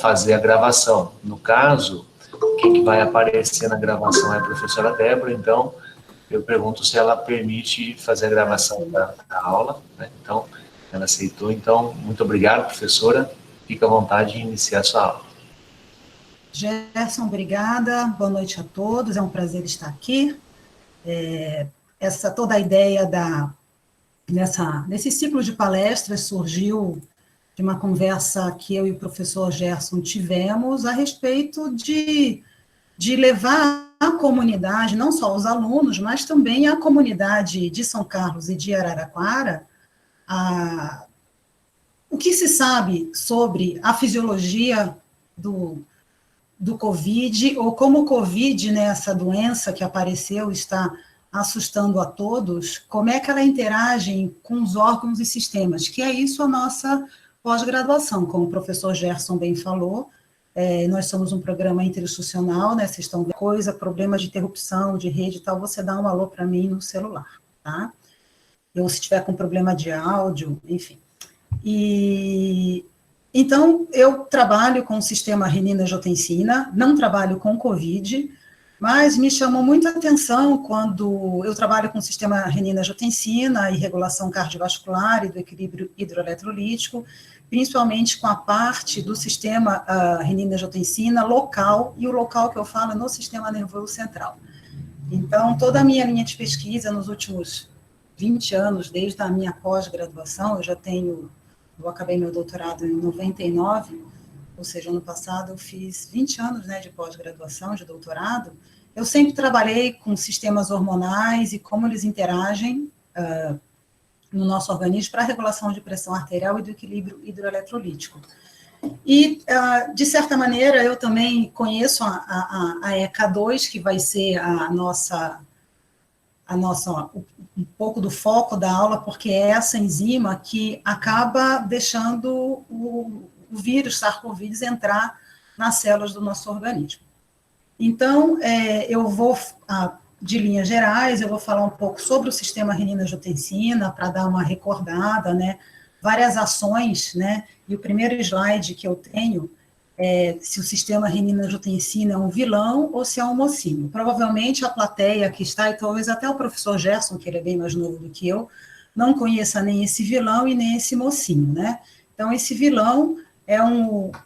fazer a gravação. No caso, quem que vai aparecer na gravação é a professora Débora, então eu pergunto se ela permite fazer a gravação da aula, né? Então, ela aceitou. Então, muito obrigado, professora. Fica à vontade de iniciar a sua aula. Gerson, obrigada. Boa noite a todos. É um prazer estar aqui. Toda a ideia nesse ciclo de palestras surgiu de uma conversa que eu e o professor Gerson tivemos a respeito de levar a comunidade, não só os alunos, mas também a comunidade de São Carlos e de Araraquara, o que se sabe sobre a fisiologia do Covid, ou como o Covid, né, essa doença que apareceu, está assustando a todos, como é que ela interage com os órgãos e sistemas, que é isso a nossa pós-graduação, como o professor Gerson bem falou. Nós somos um programa interinstitucional, né, vocês estão vendo coisa, problema de interrupção, de rede e tal, você dá um alô para mim no celular, tá? Ou se tiver com problema de áudio, enfim. Então, eu trabalho com o sistema renina-angiotensina, não trabalho com Covid, mas me chamou muita atenção quando eu trabalho com o sistema renina-angiotensina e regulação cardiovascular e do equilíbrio hidroeletrolítico, principalmente com a parte do sistema renina-angiotensina local, e o local que eu falo é no sistema nervoso central. Então, toda a minha linha de pesquisa nos últimos 20 anos, desde a minha pós-graduação, eu acabei meu doutorado em 99, ou seja, ano passado eu fiz 20 anos, né, de pós-graduação, de doutorado. Eu sempre trabalhei com sistemas hormonais e como eles interagem no nosso organismo para a regulação de pressão arterial e do equilíbrio hidroeletrolítico. E, de certa maneira, eu também conheço a ECA2, que vai ser um pouco do foco da aula, porque é essa enzima que acaba deixando o vírus SARS-CoV entrar nas células do nosso organismo. Então, eu vou, de linhas gerais, eu vou falar um pouco sobre o sistema renina-angiotensina, para dar uma recordada, né, várias ações, né, e o primeiro slide que eu tenho se o sistema renina-angiotensina é um vilão ou se é um mocinho. Provavelmente a plateia que está, e talvez até o professor Gerson, que ele é bem mais novo do que eu, não conheça nem esse vilão e nem esse mocinho, né? Então, esse vilão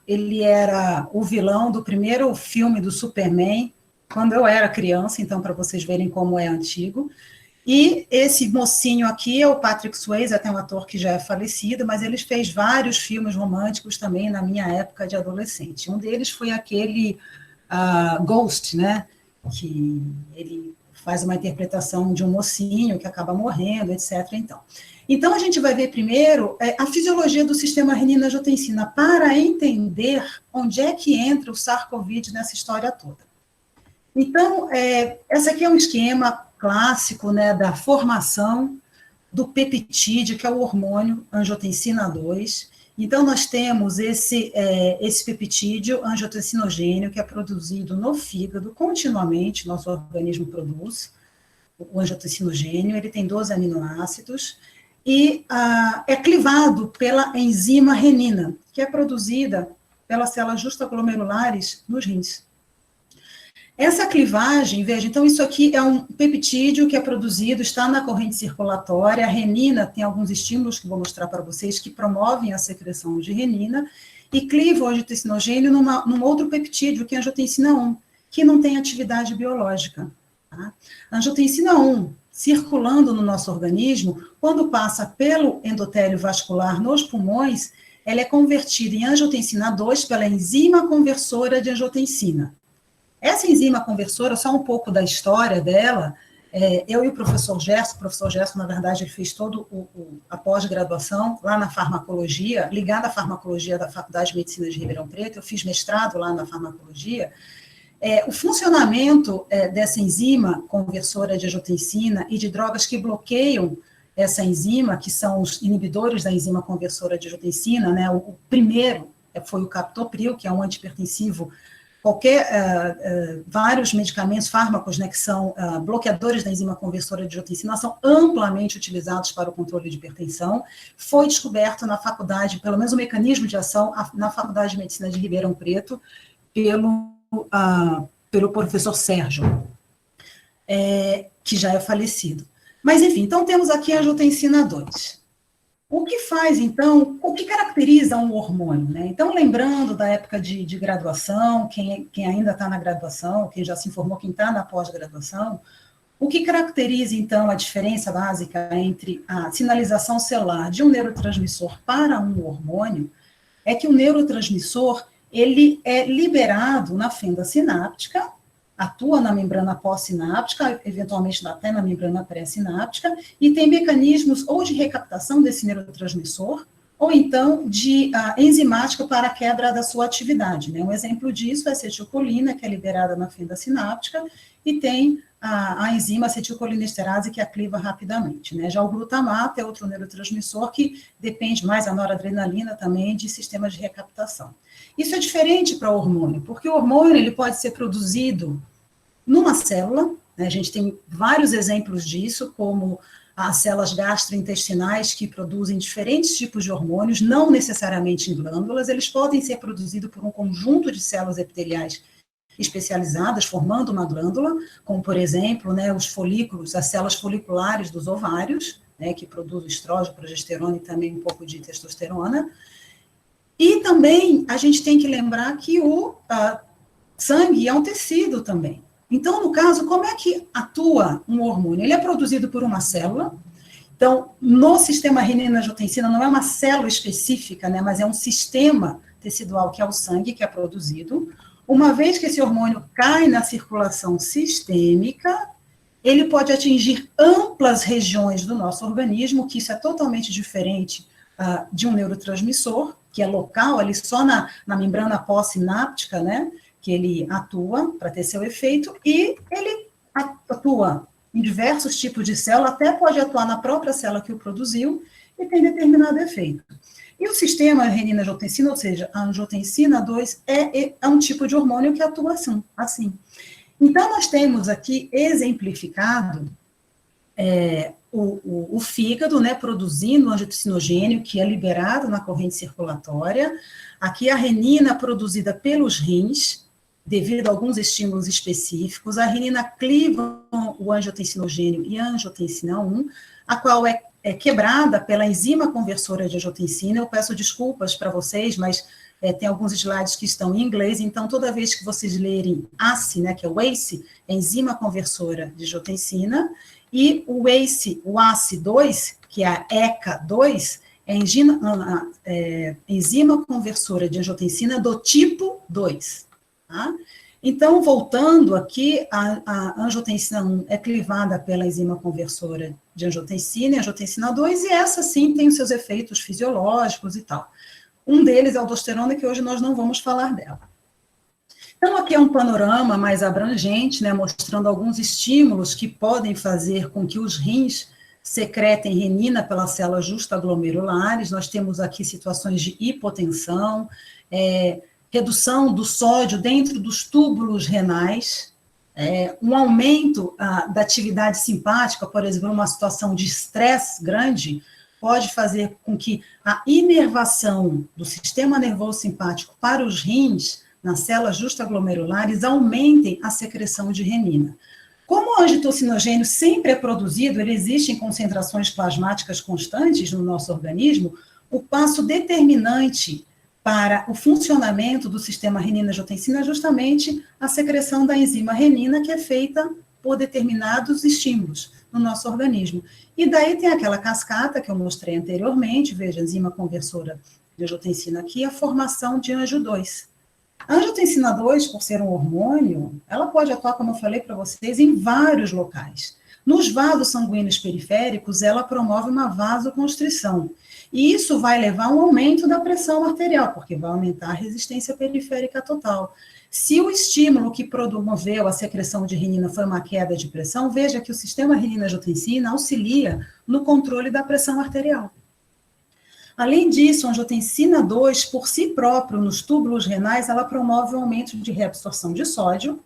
ele era o vilão do primeiro filme do Superman, quando eu era criança, então, para vocês verem como é antigo. E esse mocinho aqui é o Patrick Swayze, até um ator que já é falecido, mas ele fez vários filmes românticos também na minha época de adolescente. Um deles foi aquele Ghost, né, que ele faz uma interpretação de um mocinho que acaba morrendo, etc. Então a gente vai ver primeiro a fisiologia do sistema renina-angiotensina para entender onde é que entra o SARS-CoV nessa história toda. Então, esse aqui é um esquema clássico, né, da formação do peptídeo, que é o hormônio angiotensina 2. Então, nós temos esse peptídeo angiotensinogênio, que é produzido no fígado continuamente, nosso organismo produz o angiotensinogênio, ele tem 12 aminoácidos, e é clivado pela enzima renina, que é produzida pelas células justaglomerulares nos rins. Essa clivagem, veja, então isso aqui é um peptídeo que é produzido, está na corrente circulatória, a renina tem alguns estímulos que vou mostrar para vocês que promovem a secreção de renina e cliva o angiotensinogênio num outro peptídeo, que é a angiotensina 1, que não tem atividade biológica. Tá? A angiotensina 1, circulando no nosso organismo, quando passa pelo endotélio vascular nos pulmões, ela é convertida em angiotensina 2 pela enzima conversora de angiotensina. Essa enzima conversora, só um pouco da história dela, eu e o professor Gerson, na verdade, ele fez toda a pós-graduação lá na farmacologia, ligada à farmacologia da Faculdade de Medicina de Ribeirão Preto, eu fiz mestrado lá na farmacologia. O funcionamento dessa enzima conversora de angiotensina e de drogas que bloqueiam essa enzima, que são os inibidores da enzima conversora de angiotensina, né, o primeiro foi o captopril, que é um antihipertensivo vários medicamentos, fármacos, né, que são bloqueadores da enzima conversora de angiotensina, são amplamente utilizados para o controle de hipertensão. Foi descoberto na faculdade, pelo menos o mecanismo de ação, na Faculdade de Medicina de Ribeirão Preto, pelo professor Sérgio, que já é falecido. Mas, enfim, então temos aqui a angiotensina 2. O que faz, então, o que caracteriza um hormônio, né? Então, lembrando da época de graduação, quem ainda está na graduação, quem já se informou, quem está na pós-graduação, o que caracteriza, então, a diferença básica entre a sinalização celular de um neurotransmissor para um hormônio é que o neurotransmissor, ele é liberado na fenda sináptica, atua na membrana pós-sináptica, eventualmente até na membrana pré-sináptica, e tem mecanismos ou de recaptação desse neurotransmissor, ou então de enzimática para a quebra da sua atividade, né? Um exemplo disso é a acetilcolina, que é liberada na fenda sináptica, e tem a enzima acetilcolinesterase, que a cliva rapidamente, né? Já o glutamato é outro neurotransmissor que depende mais, a noradrenalina também, de sistemas de recaptação. Isso é diferente para o hormônio, porque o hormônio ele pode ser produzido numa célula, né? A gente tem vários exemplos disso, como as células gastrointestinais que produzem diferentes tipos de hormônios, não necessariamente em glândulas, eles podem ser produzidos por um conjunto de células epiteliais especializadas, formando uma glândula, como, por exemplo, né, os folículos, as células foliculares dos ovários, né, que produzem estrógeno, progesterona e também um pouco de testosterona. E também a gente tem que lembrar que o sangue é um tecido também. Então, no caso, como é que atua um hormônio? Ele é produzido por uma célula. Então, no sistema renina-angiotensina não é uma célula específica, né, mas é um sistema tecidual que é o sangue que é produzido. Uma vez que esse hormônio cai na circulação sistêmica, ele pode atingir amplas regiões do nosso organismo, que isso é totalmente diferente de um neurotransmissor, que é local, ali só na membrana pós-sináptica, né, que ele atua para ter seu efeito, e ele atua em diversos tipos de célula, até pode atuar na própria célula que o produziu, e tem determinado efeito. E o sistema renina-angiotensina, ou seja, a angiotensina 2, é um tipo de hormônio que atua assim. Então, nós temos aqui exemplificado o fígado, né, produzindo angiotensinogênio, que é liberado na corrente circulatória. Aqui a renina produzida pelos rins, devido a alguns estímulos específicos. A renina cliva o angiotensinogênio e a angiotensina 1, a qual é quebrada pela enzima conversora de angiotensina. Eu peço desculpas para vocês, mas tem alguns slides que estão em inglês, então toda vez que vocês lerem ACE, né, que é o ACE, é enzima conversora de angiotensina, e o ACE2, que é a ECA2, é enzima conversora de angiotensina do tipo 2, tá? Então, voltando aqui, a angiotensina 1 é clivada pela enzima conversora de angiotensina e angiotensina 2, e essa sim tem os seus efeitos fisiológicos e tal. Um deles é a aldosterona, que hoje nós não vamos falar dela. Então, aqui é um panorama mais abrangente, né, mostrando alguns estímulos que podem fazer com que os rins secretem renina pelas células justaglomerulares. Nós temos aqui situações de hipotensão, redução do sódio dentro dos túbulos renais, um aumento da atividade simpática, por exemplo, uma situação de estresse grande, pode fazer com que a inervação do sistema nervoso simpático para os rins, nas células justaglomerulares, aumentem a secreção de renina. Como o angiotensinogênio sempre é produzido, ele existe em concentrações plasmáticas constantes no nosso organismo, o passo determinante para o funcionamento do sistema renina-angiotensina é justamente a secreção da enzima renina, que é feita por determinados estímulos no nosso organismo. E daí tem aquela cascata que eu mostrei anteriormente, veja, a enzima conversora de angiotensina aqui, a formação de angio 2. A angiotensina 2, por ser um hormônio, ela pode atuar, como eu falei para vocês, em vários locais. Nos vasos sanguíneos periféricos, ela promove uma vasoconstrição. E isso vai levar a um aumento da pressão arterial, porque vai aumentar a resistência periférica total. Se o estímulo que promoveu a secreção de renina foi uma queda de pressão, veja que o sistema renina-angiotensina auxilia no controle da pressão arterial. Além disso, a angiotensina 2, por si próprio, nos túbulos renais, ela promove o aumento de reabsorção de sódio,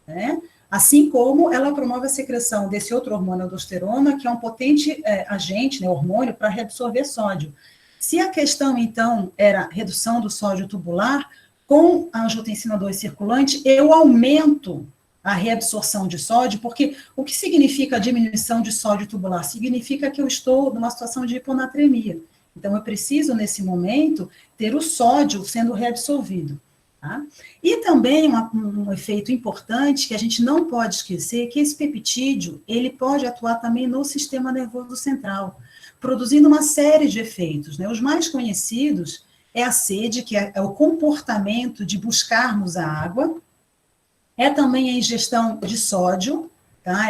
né? Assim como ela promove a secreção desse outro hormônio, aldosterona, que é um potente agente, né, hormônio, para reabsorver sódio. Se a questão, então, era redução do sódio tubular, com a angiotensina 2 circulante, eu aumento a reabsorção de sódio, porque o que significa a diminuição de sódio tubular? Significa que eu estou numa situação de hiponatremia. Então, eu preciso, nesse momento, ter o sódio sendo reabsorvido. Tá? E também um efeito importante que a gente não pode esquecer, que esse peptídeo, ele pode atuar também no sistema nervoso central, produzindo uma série de efeitos, né? Os mais conhecidos é a sede, que é o comportamento de buscarmos a água, é também a ingestão de sódio, tá?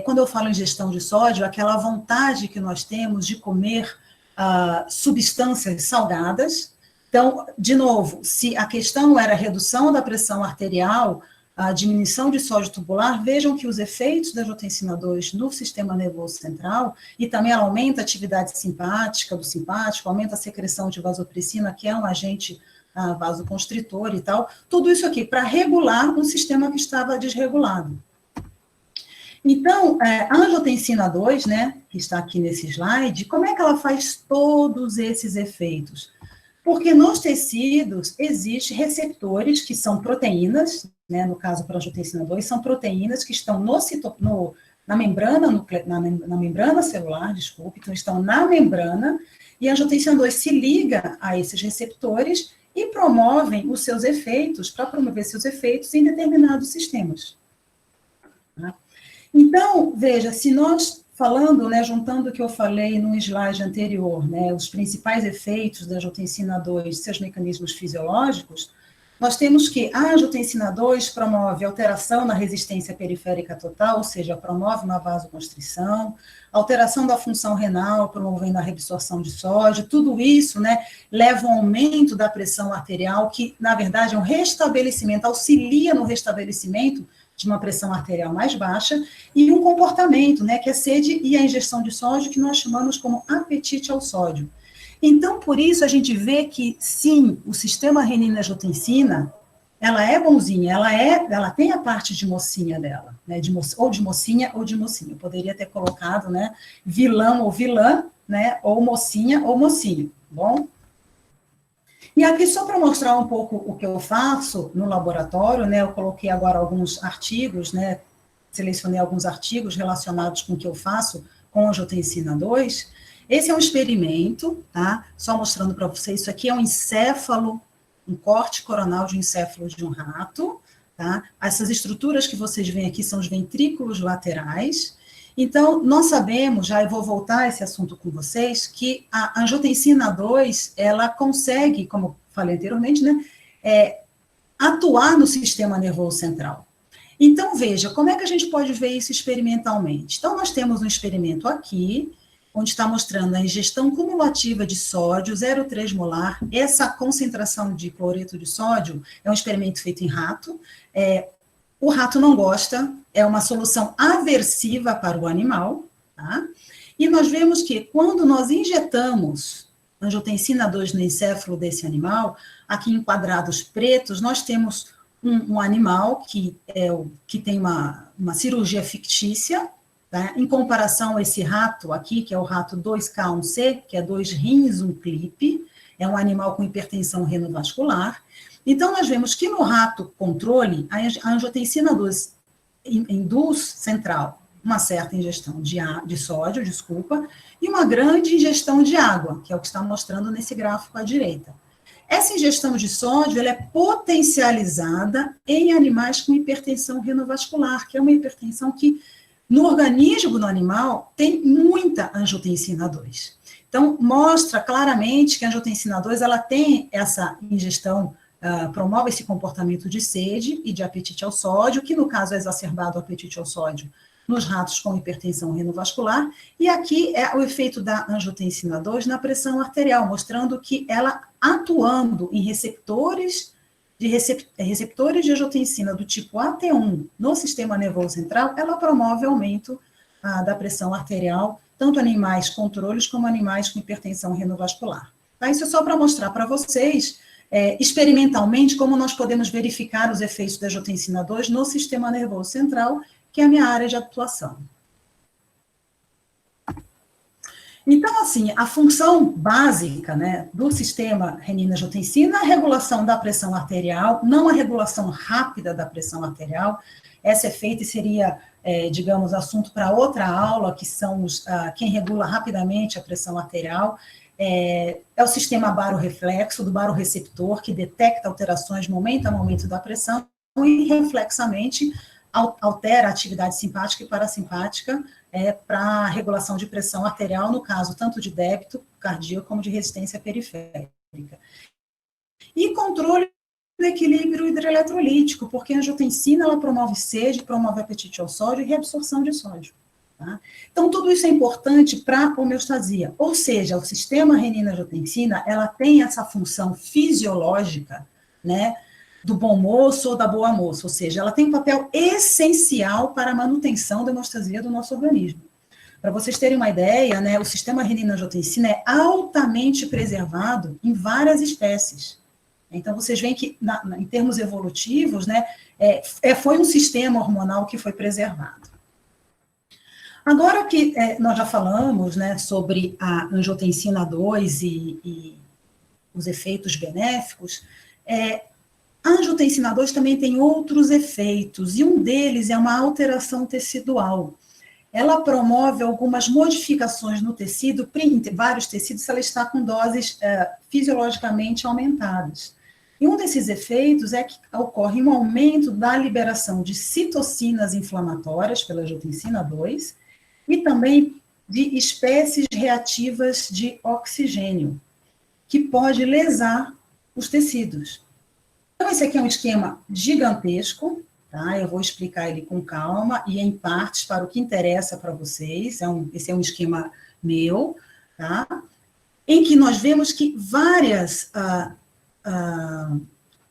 Quando eu falo ingestão de sódio, aquela vontade que nós temos de comer substâncias salgadas. Então, de novo, se a questão era a redução da pressão arterial, a diminuição de sódio tubular, vejam que os efeitos da angiotensina 2 no sistema nervoso central, e também ela aumenta a atividade simpática do simpático, aumenta a secreção de vasopressina, que é um agente vasoconstritor e tal, tudo isso aqui para regular um sistema que estava desregulado. Então, a angiotensina 2, né, que está aqui nesse slide, como é que ela faz todos esses efeitos? Porque nos tecidos existem receptores que são proteínas, né, no caso para a angiotensina 2, são proteínas que estão na membrana celular, desculpe, então estão na membrana, e a angiotensina 2 se liga a esses receptores e promovem os seus efeitos, para promover seus efeitos em determinados sistemas. Tá? Então, veja, se nós falando, né, juntando o que eu falei no slide anterior, né, os principais efeitos da angiotensina 2, seus mecanismos fisiológicos, nós temos que a angiotensina 2 promove alteração na resistência periférica total, ou seja, promove uma vasoconstrição, alteração da função renal, promovendo a reabsorção de sódio, tudo isso, né, leva a um aumento da pressão arterial, que, na verdade, é um restabelecimento, auxilia no restabelecimento de uma pressão arterial mais baixa, e um comportamento, né, que é a sede e a ingestão de sódio, que nós chamamos como apetite ao sódio. Então, por isso, a gente vê que, sim, o sistema renina-angiotensina, ela é bonzinha, ela tem a parte de mocinha dela, né, ou de mocinha ou de mocinho. Eu poderia ter colocado, né, vilão ou vilã, né, ou mocinha ou mocinho, bom? E aqui, só para mostrar um pouco o que eu faço no laboratório, né, eu coloquei agora alguns artigos, né, selecionei alguns artigos relacionados com o que eu faço com angiotensina 2. Esse é um experimento, tá? Só mostrando para vocês, isso aqui é um encéfalo, um corte coronal de um encéfalo de um rato, tá? Essas estruturas que vocês veem aqui são os ventrículos laterais. Então, nós sabemos, já eu vou voltar a esse assunto com vocês, que a angiotensina 2, ela consegue, como eu falei anteriormente, né, atuar no sistema nervoso central. Então, veja, como é que a gente pode ver isso experimentalmente? Então, nós temos um experimento aqui, onde está mostrando a ingestão cumulativa de sódio, 0,3 molar. Essa concentração de cloreto de sódio é um experimento feito em rato. O rato não gosta, é uma solução aversiva para o animal, tá? E nós vemos que quando nós injetamos angiotensina 2 no encéfalo desse animal, aqui em quadrados pretos, nós temos um animal que tem uma cirurgia fictícia, tá? Em comparação a esse rato aqui, que é o rato 2K1C, que é 2 rins, um clipe, é um animal com hipertensão renovascular. Então, nós vemos que no rato controle, a angiotensina 2 induz central uma certa ingestão de sódio, e uma grande ingestão de água, que é o que está mostrando nesse gráfico à direita. Essa ingestão de sódio ela é potencializada em animais com hipertensão renovascular, que é uma hipertensão que, no organismo do animal, tem muita angiotensina 2. Então, mostra claramente que a angiotensina 2 ela tem essa ingestão, promove esse comportamento de sede e de apetite ao sódio, que no caso é exacerbado o apetite ao sódio nos ratos com hipertensão renovascular, e aqui é o efeito da angiotensina 2 na pressão arterial, mostrando que ela atuando em receptores de angiotensina do tipo AT1 no sistema nervoso central, ela promove aumento da pressão arterial tanto animais controles como animais com hipertensão renovascular. Tá? Isso é só para mostrar para vocês, experimentalmente, como nós podemos verificar os efeitos da angiotensina 2 no sistema nervoso central, que é a minha área de atuação. Então, assim, a função básica, né, do sistema renina-angiotensina é a regulação da pressão arterial, não a regulação rápida da pressão arterial. Essa é feita e seria, digamos, assunto para outra aula, que são quem regula rapidamente a pressão arterial. É o sistema barorreflexo, do barorreceptor, que detecta alterações momento a momento da pressão e, reflexamente, altera a atividade simpática e parasimpática para a regulação de pressão arterial, no caso tanto de débito cardíaco como de resistência periférica. E controle do equilíbrio hidroeletrolítico, porque a angiotensina ela promove sede, promove apetite ao sódio e reabsorção de sódio. Tá? Então, tudo isso é importante para a homeostasia, ou seja, o sistema renina-angiotensina, ela tem essa função fisiológica, né, do bom moço ou da boa moça, ou seja, ela tem um papel essencial para a manutenção da hemostasia do nosso organismo. Para vocês terem uma ideia, né, o sistema renina-angiotensina é altamente preservado em várias espécies. Então, vocês veem que, em termos evolutivos, né, foi um sistema hormonal que foi preservado. Agora que nós já falamos, né, sobre a angiotensina 2 e os efeitos benéficos, a angiotensina 2 também tem outros efeitos, e um deles é uma alteração tecidual. Ela promove algumas modificações no tecido, em vários tecidos, se ela está com doses fisiologicamente aumentadas. E um desses efeitos é que ocorre um aumento da liberação de citocinas inflamatórias pela angiotensina 2 e também de espécies reativas de oxigênio, que pode lesar os tecidos. Então, esse aqui é um esquema gigantesco, tá? Eu vou explicar ele com calma e em partes para o que interessa para vocês. Esse é um esquema meu, tá? Em que nós vemos que várias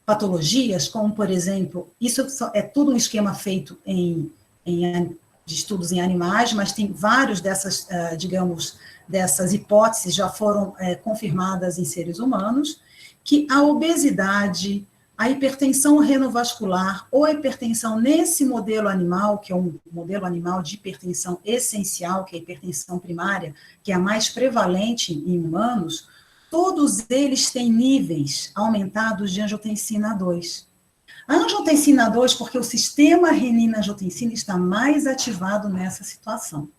patologias, como, por exemplo, isso é tudo um esquema feito de estudos em animais, mas tem vários dessas, digamos, dessas hipóteses já foram confirmadas em seres humanos, que a obesidade, a hipertensão renovascular ou a hipertensão nesse modelo animal, que é um modelo animal de hipertensão essencial, que é a hipertensão primária, que é a mais prevalente em humanos, todos eles têm níveis aumentados de angiotensina 2. A angiotensina 2, porque o sistema renina-angiotensina está mais ativado nessa situação.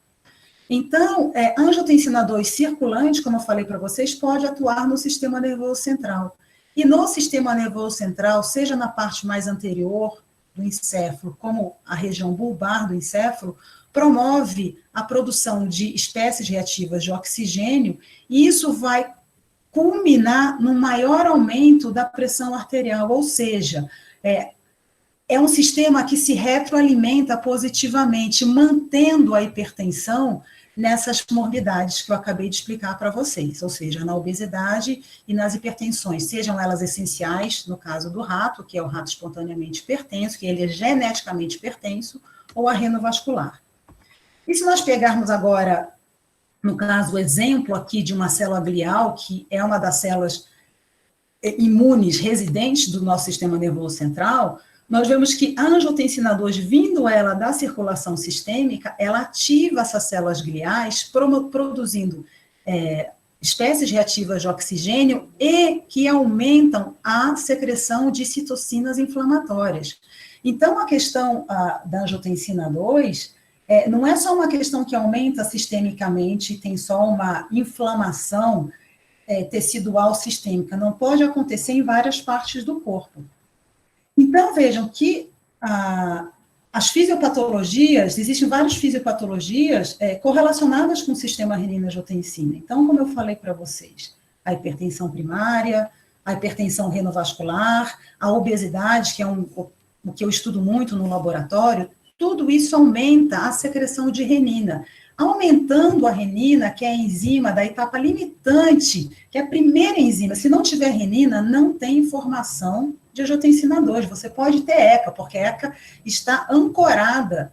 Então, a angiotensina 2 circulante, como eu falei para vocês, pode atuar no sistema nervoso central. E no sistema nervoso central, seja na parte mais anterior do encéfalo, como a região bulbar do encéfalo, promove a produção de espécies reativas de oxigênio, e isso vai culminar no maior aumento da pressão arterial, ou seja, é um sistema que se retroalimenta positivamente, mantendo a hipertensão nessas morbidades que eu acabei de explicar para vocês, ou seja, na obesidade e nas hipertensões, sejam elas essenciais, no caso do rato, que é o rato espontaneamente hipertenso, que ele é geneticamente hipertenso, ou a renovascular. E se nós pegarmos agora, no caso, o exemplo aqui de uma célula glial, que é uma das células imunes residentes do nosso sistema nervoso central, nós vemos que a angiotensina 2, vindo ela da circulação sistêmica, ela ativa essas células gliais, produzindo espécies reativas de oxigênio e que aumentam a secreção de citocinas inflamatórias. Então, a questão da angiotensina 2 não é só uma questão que aumenta sistemicamente, tem só uma inflamação tecidual sistêmica, não pode acontecer em várias partes do corpo. Então, vejam que as fisiopatologias, existem várias fisiopatologias correlacionadas com o sistema renina-angiotensina. Então, como eu falei para vocês, a hipertensão primária, a hipertensão renovascular, a obesidade, que é o que eu estudo muito no laboratório, tudo isso aumenta a secreção de renina. Aumentando a renina, que é a enzima da etapa limitante, que é a primeira enzima. Se não tiver renina, não tem formação de angiotensina 2. Você pode ter ECA, porque a ECA está ancorada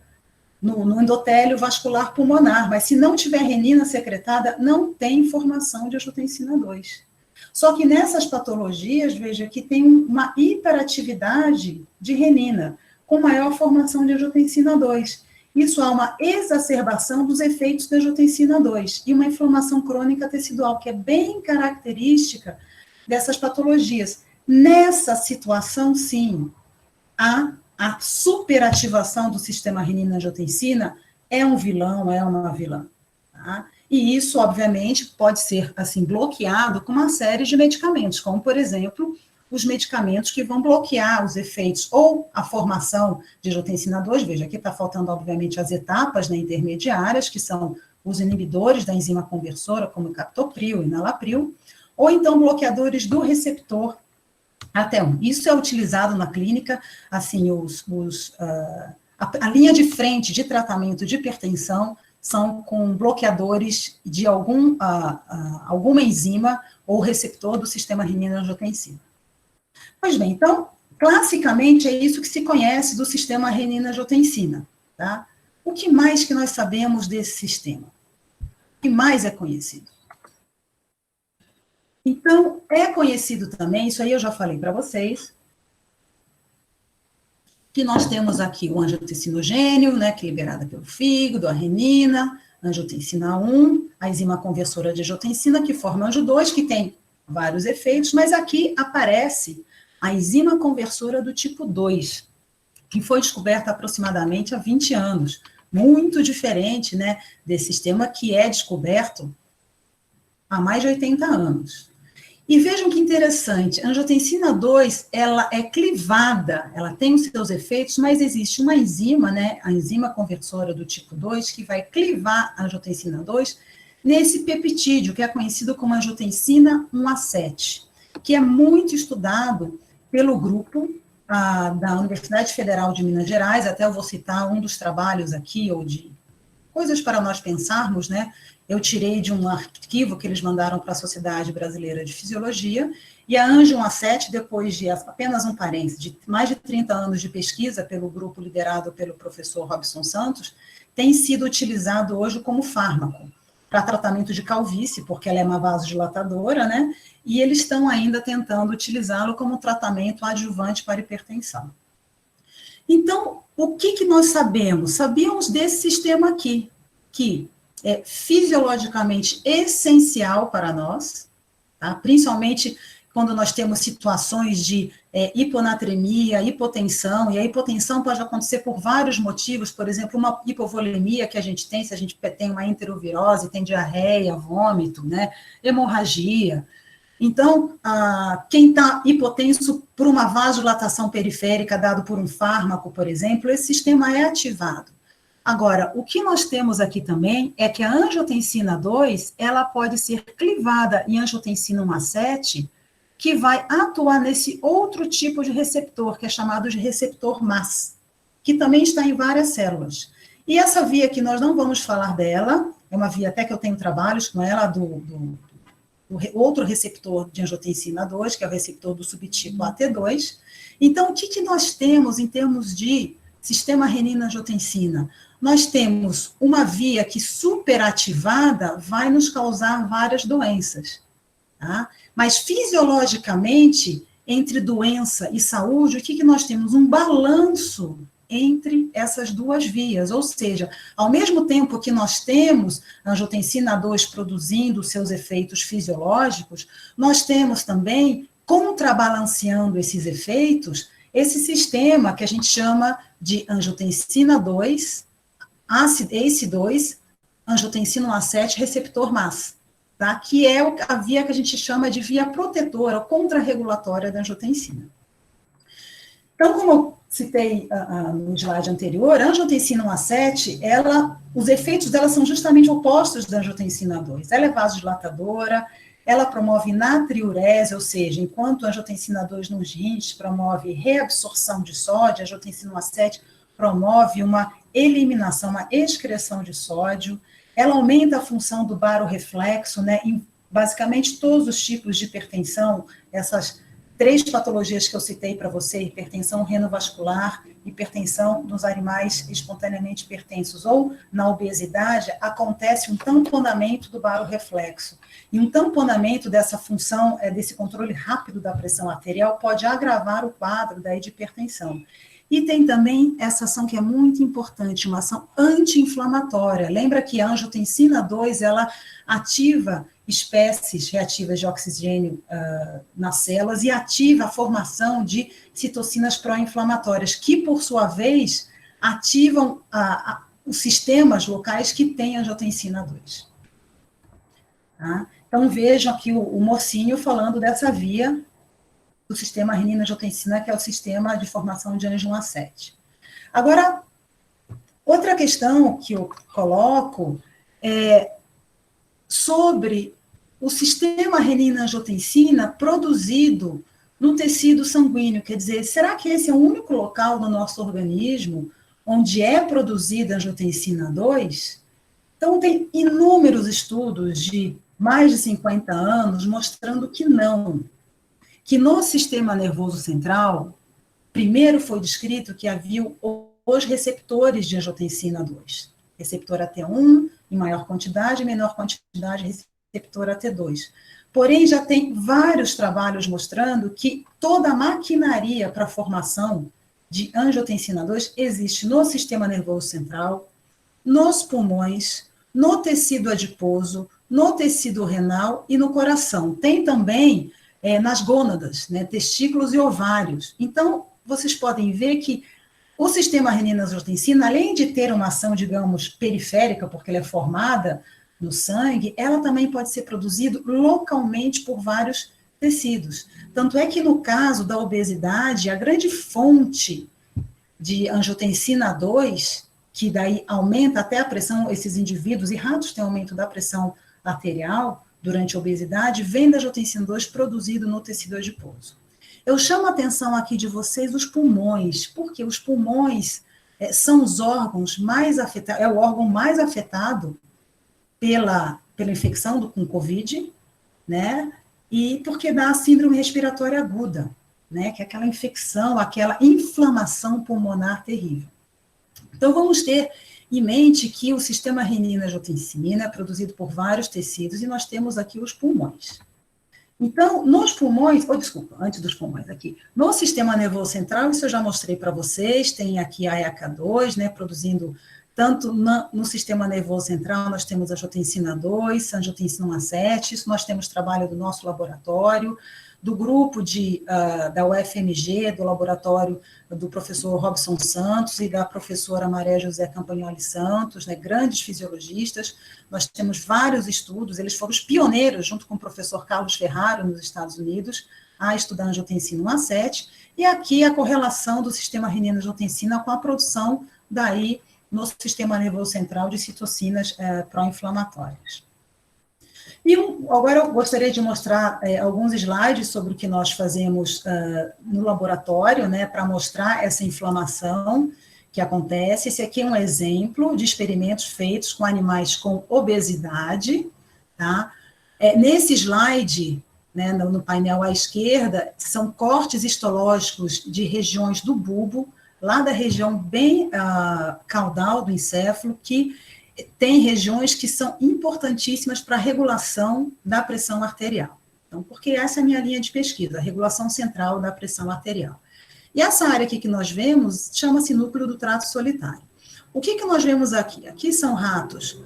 no endotélio vascular pulmonar, mas se não tiver renina secretada, não tem formação de angiotensina 2. Só que nessas patologias, veja que tem uma hiperatividade de renina, com maior formação de angiotensina 2. Isso há uma exacerbação dos efeitos da angiotensina 2 e uma inflamação crônica tecidual, que é bem característica dessas patologias. Nessa situação, sim, a superativação do sistema renina-angiotensina é um vilão, é uma vilã. Tá? E isso, obviamente, pode ser assim bloqueado com uma série de medicamentos, como, por exemplo, os medicamentos que vão bloquear os efeitos ou a formação de angiotensina 2, veja, aqui está faltando, obviamente, as etapas, né, intermediárias, que são os inibidores da enzima conversora, como o captopril e nalapril, ou então bloqueadores do receptor AT1. Isso é utilizado na clínica, assim, a linha de frente de tratamento de hipertensão são com bloqueadores de alguma enzima ou receptor do sistema renina-angiotensina. Pois bem, então, classicamente é isso que se conhece do sistema renina-angiotensina, tá? O que mais que nós sabemos desse sistema? O que mais é conhecido? Então, é conhecido também, isso aí eu já falei para vocês, que nós temos aqui o angiotensinogênio, né, que é liberada pelo fígado, a renina, a angiotensina 1, a enzima conversora de angiotensina, que forma anjo 2, que tem vários efeitos, mas aqui aparece a enzima conversora do tipo 2, que foi descoberta aproximadamente há 20 anos, muito diferente, né, desse sistema que é descoberto há mais de 80 anos. E vejam que interessante, a angiotensina 2, ela é clivada, ela tem os seus efeitos, mas existe uma enzima, né, a enzima conversora do tipo 2, que vai clivar a angiotensina 2 nesse peptídeo, que é conhecido como angiotensina 1A7, que é muito estudado pelo grupo da Universidade Federal de Minas Gerais, até eu vou citar um dos trabalhos aqui, ou de coisas para nós pensarmos, né? Eu tirei de um arquivo que eles mandaram para a Sociedade Brasileira de Fisiologia, e a Anjo 1A7, depois de apenas um parênteses, de mais de 30 anos de pesquisa pelo grupo liderado pelo professor Robson Santos, tem sido utilizado hoje como fármaco para tratamento de calvície, porque ela é uma vasodilatadora, né? E eles estão ainda tentando utilizá-lo como tratamento adjuvante para hipertensão. Então, o que nós sabemos? Sabíamos desse sistema aqui, que é fisiologicamente essencial para nós, tá? Principalmente quando nós temos situações de hiponatremia, hipotensão, e a hipotensão pode acontecer por vários motivos, por exemplo, uma hipovolemia que a gente tem, se a gente tem uma enterovirose, tem diarreia, vômito, né, hemorragia. Então, quem está hipotenso por uma vasodilatação periférica dado por um fármaco, por exemplo, esse sistema é ativado. Agora, o que nós temos aqui também é que a angiotensina 2, ela pode ser clivada em angiotensina 1A7, que vai atuar nesse outro tipo de receptor, que é chamado de receptor MAS, que também está em várias células. E essa via que nós não vamos falar dela, é uma via até que eu tenho trabalhos com ela, do outro receptor de angiotensina 2, que é o receptor do subtipo AT2. Então, o que nós temos em termos de sistema renina-angiotensina? Nós temos uma via que superativada vai nos causar várias doenças, tá? Mas fisiologicamente, entre doença e saúde, o que nós temos? Um balanço entre essas duas vias, ou seja, ao mesmo tempo que nós temos a angiotensina 2 produzindo seus efeitos fisiológicos, nós temos também, contrabalanceando esses efeitos, esse sistema que a gente chama de angiotensina 2, ACE2, angiotensina 1A7, receptor MAS, tá? Que é a via que a gente chama de via protetora, contrarregulatória da angiotensina. Então, como eu citei no slide anterior, a angiotensina 1A7, os efeitos dela são justamente opostos da angiotensina 2. Ela é vasodilatadora, ela promove natriurese, ou seja, enquanto a angiotensina 2 nos rins promove reabsorção de sódio, a angiotensina 1A7 promove uma eliminação, uma excreção de sódio. Ela aumenta a função do barorreflexo, né, em basicamente todos os tipos de hipertensão, essas 3 patologias que eu citei para você, hipertensão renovascular, hipertensão nos animais espontaneamente hipertensos, ou na obesidade, acontece um tamponamento do barorreflexo. E um tamponamento dessa função, desse controle rápido da pressão arterial, pode agravar o quadro daí de hipertensão. E tem também essa ação que é muito importante, uma ação anti-inflamatória. Lembra que a angiotensina 2, ela ativa espécies reativas de oxigênio nas células e ativa a formação de citocinas pró-inflamatórias, que, por sua vez, ativam os sistemas locais que têm angiotensina 2. Tá? Então, vejam aqui o mocinho falando dessa via do sistema renina-angiotensina, que é o sistema de formação de ângio 1 a 7. Agora, outra questão que eu coloco é sobre o sistema renina-angiotensina produzido no tecido sanguíneo. Quer dizer, será que esse é o único local no nosso organismo onde é produzida angiotensina 2? Então, tem inúmeros estudos de mais de 50 anos mostrando que não. Que no sistema nervoso central, primeiro foi descrito que havia os receptores de angiotensina 2. Receptor AT1 em maior quantidade, menor quantidade, receptor AT2. Porém, já tem vários trabalhos mostrando que toda a maquinaria para a formação de angiotensina 2 existe no sistema nervoso central, nos pulmões, no tecido adiposo, no tecido renal e no coração. Tem também nas gônadas, né, testículos e ovários. Então, vocês podem ver que o sistema renina-angiotensina, além de ter uma ação, digamos, periférica, porque ela é formada no sangue, ela também pode ser produzida localmente por vários tecidos. Tanto é que, no caso da obesidade, a grande fonte de angiotensina 2, que daí aumenta até a pressão, esses indivíduos, e ratos têm aumento da pressão arterial durante a obesidade, vem da angiotensina 2 produzido no tecido adiposo. Eu chamo a atenção aqui de vocês os pulmões, porque os pulmões são os órgãos mais afetados, é o órgão mais afetado pela infecção com Covid, né? E porque dá a síndrome respiratória aguda, né? Que é aquela infecção, aquela inflamação pulmonar terrível. Então, vamos ter em mente que o sistema renina-angiotensina é produzido por vários tecidos e nós temos aqui os pulmões. Então, nos pulmões, antes dos pulmões aqui, no sistema nervoso central, isso eu já mostrei para vocês, tem aqui a ECA2, né, produzindo tanto no sistema nervoso central, nós temos a angiotensina 2, a angiotensina 1 a 7, isso nós temos trabalho do nosso laboratório, do grupo da UFMG, do laboratório do professor Robson Santos e da professora Maria José Campagnoli Santos, né, grandes fisiologistas. Nós temos vários estudos, eles foram os pioneiros, junto com o professor Carlos Ferraro, nos Estados Unidos, a estudar angiotensina 1 a 7, e aqui a correlação do sistema renina-angiotensina com a produção daí no sistema nervoso central de citocinas pró-inflamatórias. E agora eu gostaria de mostrar alguns slides sobre o que nós fazemos no laboratório, né, para mostrar essa inflamação que acontece. Esse aqui é um exemplo de experimentos feitos com animais com obesidade, tá? Nesse slide, né, no painel à esquerda, são cortes histológicos de regiões do bulbo, lá da região bem caudal do encéfalo, que tem regiões que são importantíssimas para a regulação da pressão arterial. Então, porque essa é a minha linha de pesquisa, a regulação central da pressão arterial. E essa área aqui que nós vemos chama-se núcleo do trato solitário. O que nós vemos aqui? Aqui são ratos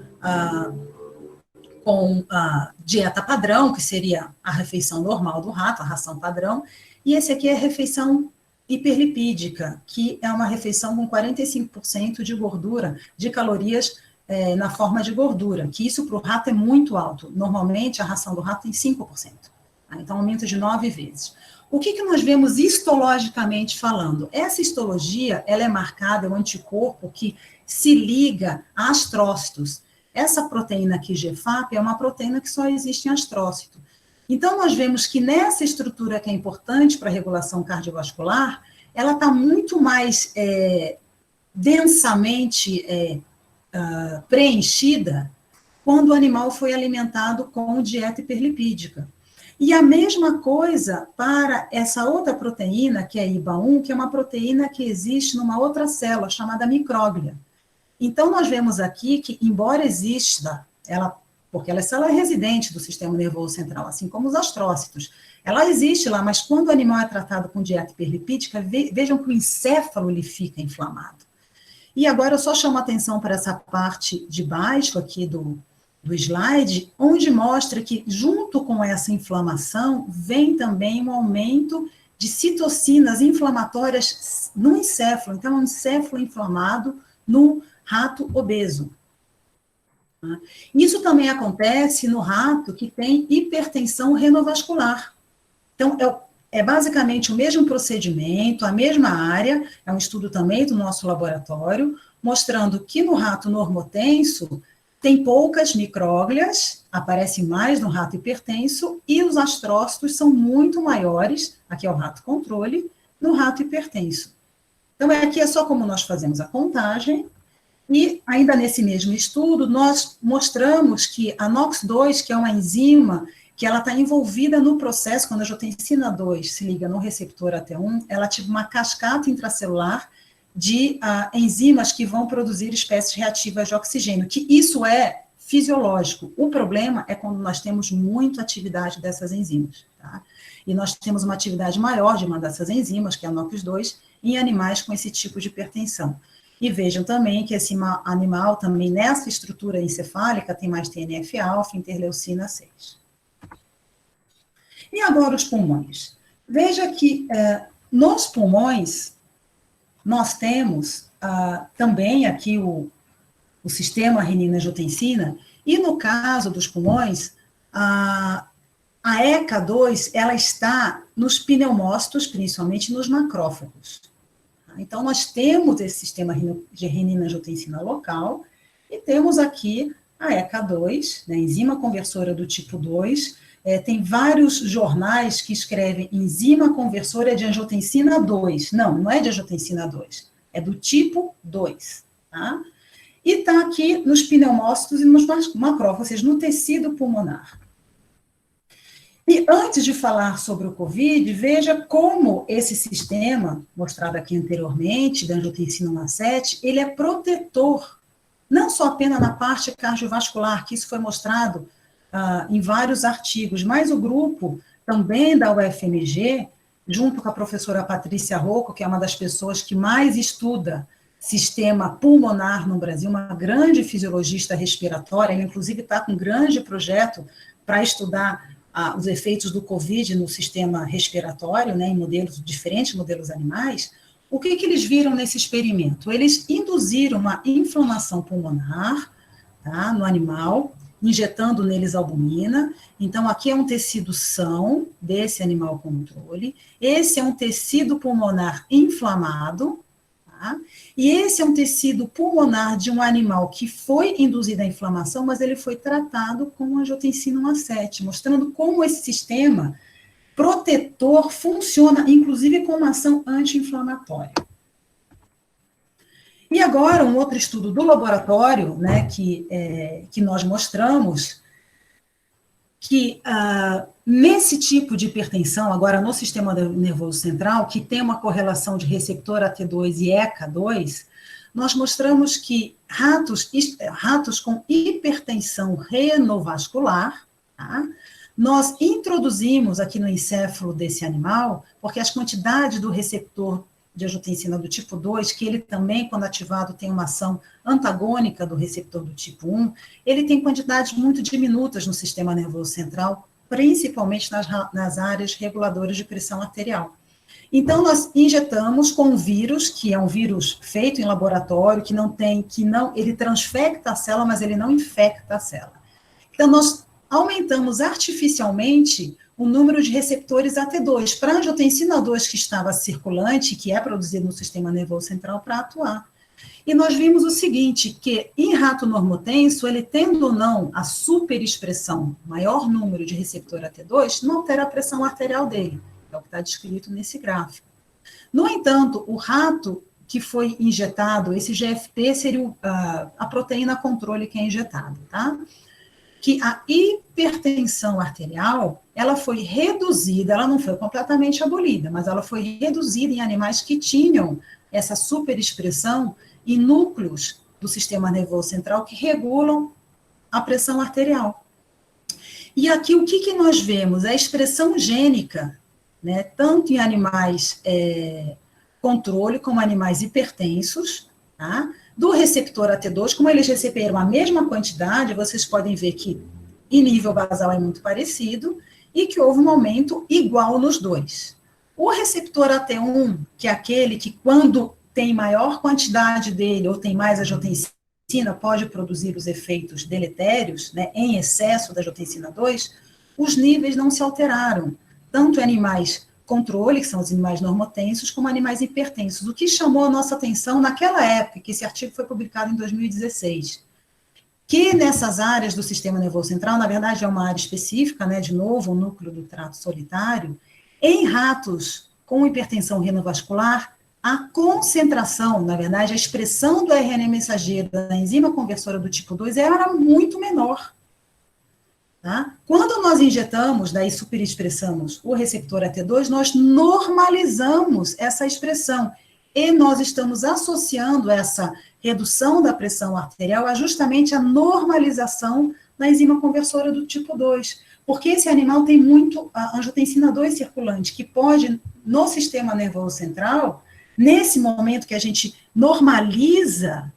com dieta padrão, que seria a refeição normal do rato, a ração padrão, e esse aqui é a refeição hiperlipídica, que é uma refeição com 45% de gordura, de calorias na forma de gordura, que isso para o rato é muito alto. Normalmente, a ração do rato tem 5%. Tá? Então, aumenta de 9 vezes. O que nós vemos histologicamente falando? Essa histologia, ela é marcada, é um anticorpo que se liga a astrócitos. Essa proteína aqui, GFAP, é uma proteína que só existe em astrócito. Então, nós vemos que nessa estrutura que é importante para a regulação cardiovascular, ela está muito mais densamente preenchida quando o animal foi alimentado com dieta hiperlipídica. E a mesma coisa para essa outra proteína, que é IBA1, que é uma proteína que existe numa outra célula, chamada micróglia. Então, nós vemos aqui que, embora exista, porque ela é célula residente do sistema nervoso central, assim como os astrócitos, ela existe lá, mas quando o animal é tratado com dieta hiperlipídica, vejam que o encéfalo ele fica inflamado. E agora eu só chamo a atenção para essa parte de baixo aqui do slide, onde mostra que, junto com essa inflamação, vem também um aumento de citocinas inflamatórias no encéfalo. Então, um encéfalo inflamado no rato obeso. Isso também acontece no rato que tem hipertensão renovascular. Então, é basicamente o mesmo procedimento, a mesma área, é um estudo também do nosso laboratório, mostrando que no rato normotenso tem poucas micróglias, aparecem mais no rato hipertenso, e os astrócitos são muito maiores, aqui é o rato controle, no rato hipertenso. Então, aqui é só como nós fazemos a contagem, e ainda nesse mesmo estudo, nós mostramos que a NOX2, que é uma enzima que ela está envolvida no processo, quando a angiotensina 2 se liga no receptor AT1, ela ativa uma cascata intracelular de enzimas que vão produzir espécies reativas de oxigênio, que isso é fisiológico. O problema é quando nós temos muita atividade dessas enzimas, tá? E nós temos uma atividade maior de uma dessas enzimas, que é a NOX2, em animais com esse tipo de hipertensão. E vejam também que esse animal também nessa estrutura encefálica tem mais TNF-alfa, interleucina 6. E agora os pulmões. Veja que nos pulmões nós temos também aqui o sistema renina-angiotensina, e no caso dos pulmões, a ECA2, ela está nos pneumócitos, principalmente nos macrófagos. Então, nós temos esse sistema de renina-angiotensina local, e temos aqui a ECA2, né, enzima conversora do tipo 2, tem vários jornais que escrevem enzima conversora de angiotensina 2. Não é de angiotensina 2, é do tipo 2, tá? E está aqui nos pneumócitos e nos macrófagos, ou seja, no tecido pulmonar. E antes de falar sobre o COVID, veja como esse sistema, mostrado aqui anteriormente, da angiotensina 1 a 7, ele é protetor, não só apenas na parte cardiovascular, que isso foi mostrado em vários artigos, mas o grupo também da UFMG, junto com a professora Patrícia Rocco, que é uma das pessoas que mais estuda sistema pulmonar no Brasil, uma grande fisiologista respiratória, ela inclusive está com um grande projeto para estudar os efeitos do COVID no sistema respiratório, né, em diferentes modelos animais. O que eles viram nesse experimento? Eles induziram uma inflamação pulmonar, tá, no animal, injetando neles albumina. Então, aqui é um tecido são desse animal controle. Esse é um tecido pulmonar inflamado, tá? E esse é um tecido pulmonar de um animal que foi induzido à inflamação, mas ele foi tratado com angiotensina 1 a 7, mostrando como esse sistema protetor funciona, inclusive com uma ação anti-inflamatória. E agora, um outro estudo do laboratório, né, que nós mostramos que nesse tipo de hipertensão, agora no sistema nervoso central, que tem uma correlação de receptor AT2 e ECA2, nós mostramos que ratos com hipertensão renovascular, tá, nós introduzimos aqui no encéfalo desse animal, porque as quantidades do receptor de angiotensina do tipo 2, que ele também, quando ativado, tem uma ação antagônica do receptor do tipo 1, ele tem quantidades muito diminutas no sistema nervoso central, principalmente nas áreas reguladoras de pressão arterial. Então, nós injetamos com um vírus, que é um vírus feito em laboratório, ele transfecta a célula, mas ele não infecta a célula. Então, nós aumentamos artificialmente o número de receptores AT2 para a angiotensina 2 que estava circulante, que é produzido no sistema nervoso central, para atuar. E nós vimos o seguinte, que em rato normotenso, ele tendo ou não a superexpressão, maior número de receptor AT2, não altera a pressão arterial dele, é o que está descrito nesse gráfico. No entanto, o rato que foi injetado, esse GFP seria a proteína controle que é injetada, tá? Que a hipertensão arterial, ela foi reduzida, ela não foi completamente abolida, mas ela foi reduzida em animais que tinham essa superexpressão em núcleos do sistema nervoso central que regulam a pressão arterial. E aqui o que nós vemos? A expressão gênica, né, tanto em animais controle como animais hipertensos, tá? Do receptor AT2, como eles receberam a mesma quantidade, vocês podem ver que em nível basal é muito parecido e que houve um aumento igual nos dois. O receptor AT1, que é aquele que quando tem maior quantidade dele ou tem mais angiotensina, pode produzir os efeitos deletérios, né, em excesso da angiotensina 2, os níveis não se alteraram, tanto em animais controle, que são os animais normotensos, como animais hipertensos. O que chamou a nossa atenção naquela época, que esse artigo foi publicado em 2016, que nessas áreas do sistema nervoso central, na verdade é uma área específica, né, de novo, o núcleo do trato solitário, em ratos com hipertensão renovascular, a concentração, na verdade, a expressão do RNA mensageiro da enzima conversora do tipo 2 era muito menor. Tá? Quando nós injetamos, daí superexpressamos o receptor AT2, nós normalizamos essa expressão e nós estamos associando essa redução da pressão arterial a justamente a normalização da enzima conversora do tipo 2, porque esse animal tem muito a angiotensina 2 circulante, que pode, no sistema nervoso central, nesse momento que a gente normaliza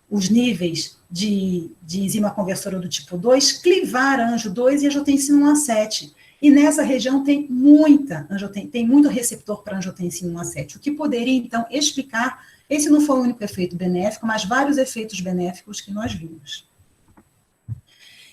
os níveis de enzima conversora do tipo 2, clivar anjo 2 e angiotensina 1A7. E nessa região tem muito receptor para angiotensina 1A7, o que poderia, então, explicar, esse não foi o único efeito benéfico, mas vários efeitos benéficos que nós vimos.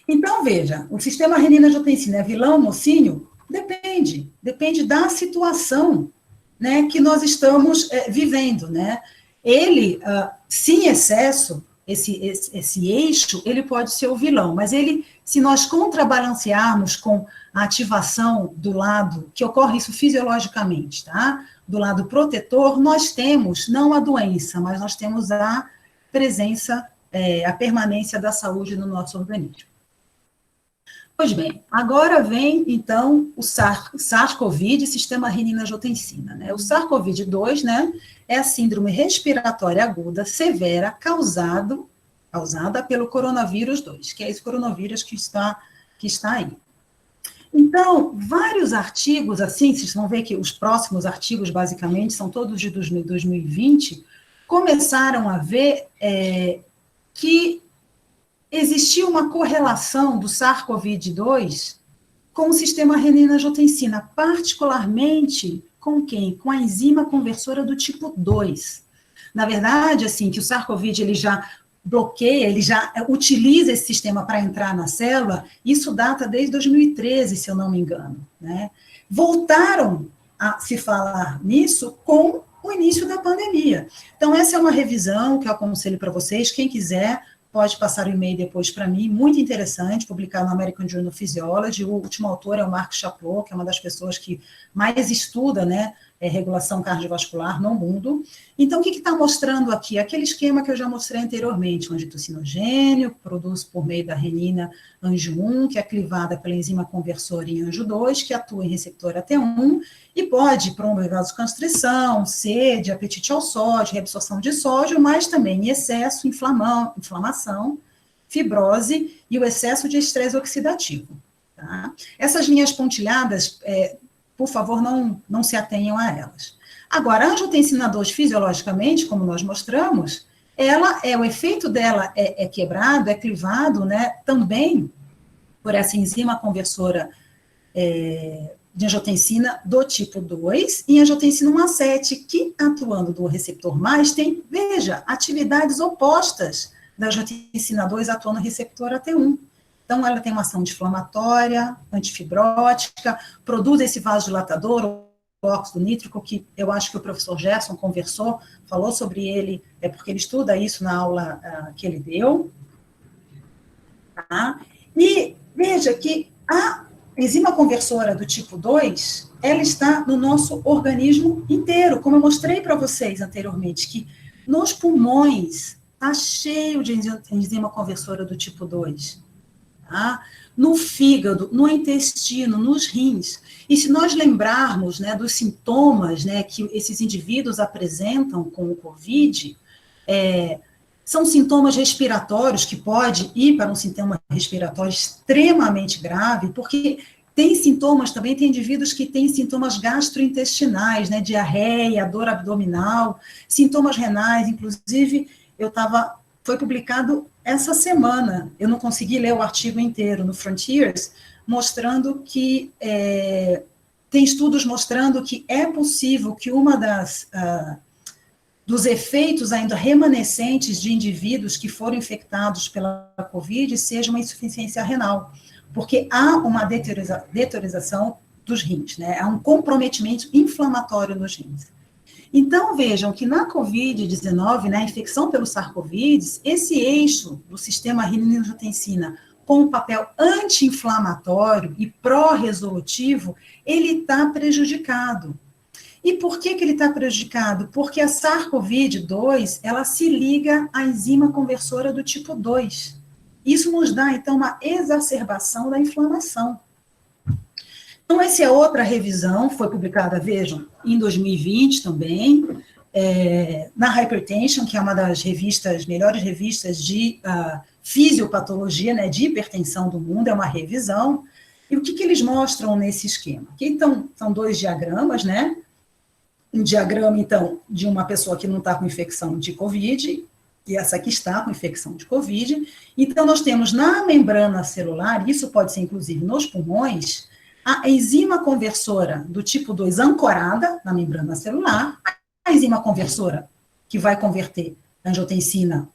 Então, veja, o sistema renina-angiotensina é vilão ou mocinho? Depende da situação, né, que nós estamos vivendo, né? Ele, se em excesso, esse eixo, ele pode ser o vilão, mas ele, se nós contrabalancearmos com a ativação do lado, que ocorre isso fisiologicamente, tá? Do lado protetor, nós temos, não a doença, mas nós temos a presença, a permanência da saúde no nosso organismo. Pois bem, agora vem, então, o SARS-CoV, sistema renina-angiotensina, né? O SARS-CoV-2, né, é a síndrome respiratória aguda severa causada pelo coronavírus 2, que é esse coronavírus que está aí. Então, vários artigos, assim, vocês vão ver que os próximos artigos, basicamente, são todos de 2020, começaram a ver que existia uma correlação do SARS-CoV-2 com o sistema renina-angiotensina, particularmente com quem? Com a enzima conversora do tipo 2. Na verdade, assim, que o SARS-CoV ele já bloqueia, ele já utiliza esse sistema para entrar na célula, isso data desde 2013, se eu não me engano, né? Voltaram a se falar nisso com o início da pandemia. Então, essa é uma revisão que eu aconselho para vocês, quem quiser pode passar o e-mail depois para mim, muito interessante, publicado no American Journal of Physiology. O último autor é o Mark Chaplot, que é uma das pessoas que mais estuda, né, regulação cardiovascular no mundo. Então, o que está mostrando aqui? Aquele esquema que eu já mostrei anteriormente, um angitocinogênio, produz por meio da renina anjo 1, que é clivada pela enzima conversora em anjo 2, que atua em receptor AT1, e pode promover vasoconstrição, sede, apetite ao sódio, reabsorção de sódio, mas também em excesso, inflamação, fibrose e o excesso de estresse oxidativo. Tá? Essas linhas pontilhadas, por favor, não se atenham a elas. Agora, a angiotensina 2, fisiologicamente, como nós mostramos, o efeito dela é quebrado, é clivado, né, também por essa enzima conversora de angiotensina do tipo 2 e angiotensina 1A7, que, atuando do receptor mais, tem, veja, atividades opostas da angiotensina 2 atuando no receptor AT1. Então, ela tem uma ação anti-inflamatória, antifibrótica, produz esse vasodilatador, o óxido nítrico, que eu acho que o professor Gerson falou sobre ele, porque ele estuda isso na aula que ele deu. Tá? E veja que a enzima conversora do tipo 2, ela está no nosso organismo inteiro, como eu mostrei para vocês anteriormente, que nos pulmões está cheio de enzima conversora do tipo 2. tá? No fígado, no intestino, nos rins. E se nós lembrarmos, né, dos sintomas, né, que esses indivíduos apresentam com o COVID, são sintomas respiratórios que pode ir para um sintoma respiratório extremamente grave, porque tem sintomas também, tem indivíduos que têm sintomas gastrointestinais, né, diarreia, dor abdominal, sintomas renais, inclusive, foi publicado essa semana, eu não consegui ler o artigo inteiro no Frontiers, mostrando que, tem estudos mostrando que é possível que uma dos efeitos ainda remanescentes de indivíduos que foram infectados pela Covid seja uma insuficiência renal, porque há uma deteriorização dos rins, né? Há um comprometimento inflamatório nos rins. Então, vejam que na Covid-19, né, a infecção pelo SARS-CoV, esse eixo do sistema renina-angiotensina com o papel anti-inflamatório e pró-resolutivo, ele está prejudicado. E por que ele está prejudicado? Porque a SARS-CoV-2, ela se liga à enzima conversora do tipo 2. Isso nos dá, então, uma exacerbação da inflamação. Então, essa é outra revisão, foi publicada, vejam, em 2020 também, na Hypertension, que é uma das melhores revistas de fisiopatologia, né, de hipertensão do mundo, é uma revisão. E o que eles mostram nesse esquema? Aqui, então, são 2 diagramas, né? Um diagrama, então, de uma pessoa que não está com infecção de COVID, e essa aqui está com infecção de COVID. Então, nós temos na membrana celular, isso pode ser, inclusive, nos pulmões, a enzima conversora do tipo 2 ancorada na membrana celular, a enzima conversora que vai converter angiotensina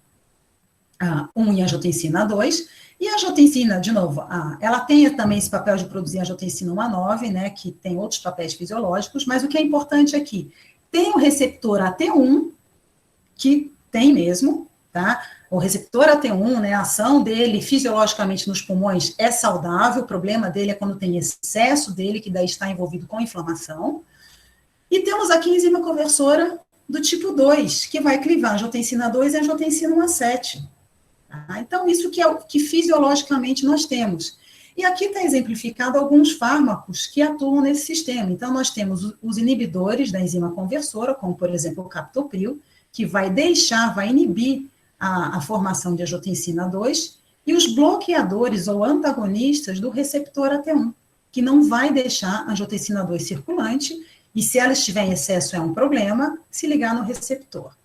1 e angiotensina 2, e a angiotensina, de novo, ela tem também esse papel de produzir angiotensina 1 a 9, né, que tem outros papéis fisiológicos, mas o que é importante aqui, tem o receptor AT1, que tem mesmo, tá? O receptor AT1, né, a ação dele fisiologicamente nos pulmões é saudável, o problema dele é quando tem excesso dele, que daí está envolvido com inflamação. E temos aqui a enzima conversora do tipo 2, que vai clivar angiotensina 2 e angiotensina 1 a 7. Tá? Então, isso que é o que fisiologicamente nós temos. E aqui está exemplificado alguns fármacos que atuam nesse sistema. Então, nós temos os inibidores da enzima conversora, como, por exemplo, o captopril, que vai inibir a formação de angiotensina 2, e os bloqueadores ou antagonistas do receptor AT1, que não vai deixar a angiotensina 2 circulante, e se ela estiver em excesso é um problema, se ligar no receptor.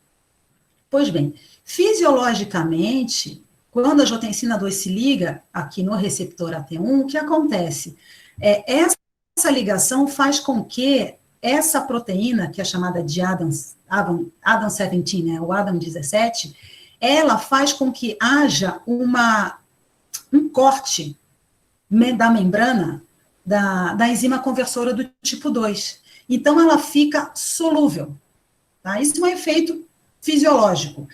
Pois bem, fisiologicamente, quando a angiotensina 2 se liga aqui no receptor AT1, o que acontece? Essa ligação faz com que essa proteína, que é chamada de ADAM17, né, o ADAM17, ela faz com que haja um corte da membrana da enzima conversora do tipo 2. Então, ela fica solúvel. Tá? Isso é um efeito fisiológico.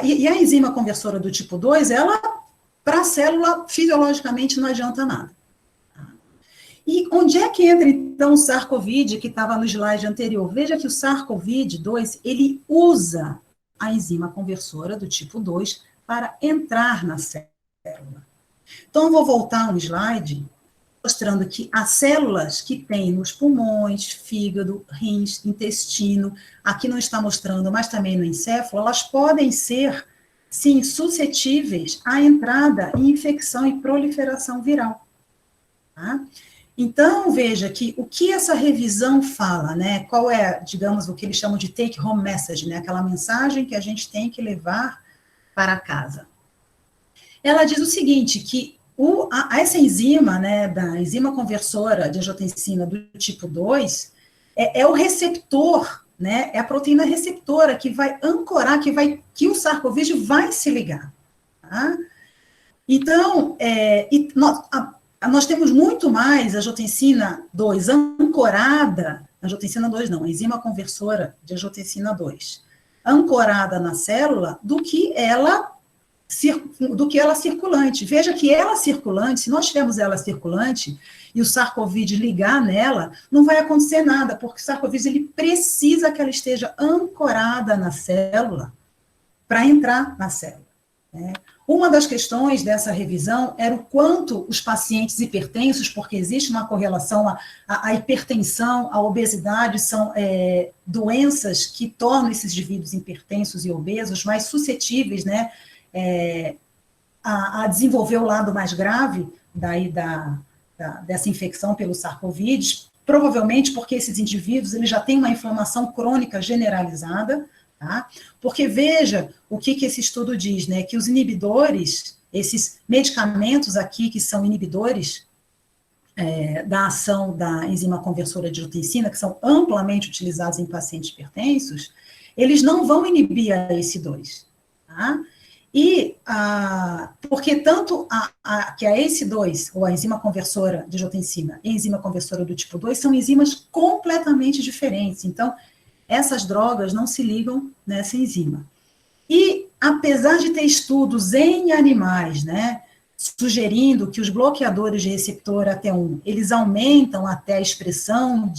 E a enzima conversora do tipo 2, ela, para a célula, fisiologicamente não adianta nada. Tá? E onde é que entra, então, o SARS-CoV, que estava no slide anterior? Veja que o SARS-CoV-2, ele usa a enzima conversora do tipo 2 para entrar na célula. Então, eu vou voltar um slide mostrando que as células que tem nos pulmões, fígado, rins, intestino, aqui não está mostrando, mas também no encéfalo, elas podem ser, sim, suscetíveis à entrada em infecção e proliferação viral. Tá? Então, veja que o que essa revisão fala, né? Qual é, digamos, o que eles chamam de take-home message, né? Aquela mensagem que a gente tem que levar para casa. Ela diz o seguinte, que essa enzima, né, da enzima conversora de angiotensina do tipo 2, é o receptor, né? É a proteína receptora que vai ancorar, que o SARS-CoV vai se ligar. Tá? Então, nós temos muito mais angiotensina 2 ancorada, angiotensina 2 não, a enzima conversora de angiotensina 2, ancorada na célula, do que ela circulante. Veja que ela circulante, se nós tivermos ela circulante e o SARS-CoV ligar nela, não vai acontecer nada, porque o SARS-CoV ele precisa que ela esteja ancorada na célula para entrar na célula. Né? Uma das questões dessa revisão era o quanto os pacientes hipertensos, porque existe uma correlação, a hipertensão, a obesidade são doenças que tornam esses indivíduos hipertensos e obesos mais suscetíveis, né, a desenvolver o lado mais grave dessa infecção pelo SARS-CoV, provavelmente porque esses indivíduos eles já têm uma inflamação crônica generalizada, tá? Porque veja o que esse estudo diz, né? Que os inibidores, esses medicamentos aqui que são inibidores da ação da enzima conversora de angiotensina, que são amplamente utilizados em pacientes hipertensos, eles não vão inibir a ACE2, tá? E, porque tanto que a ACE2, ou a enzima conversora de angiotensina, e a enzima conversora do tipo 2, são enzimas completamente diferentes. Então, essas drogas não se ligam nessa enzima. E, apesar de ter estudos em animais, né, sugerindo que os bloqueadores de receptor AT1, eles aumentam até a expressão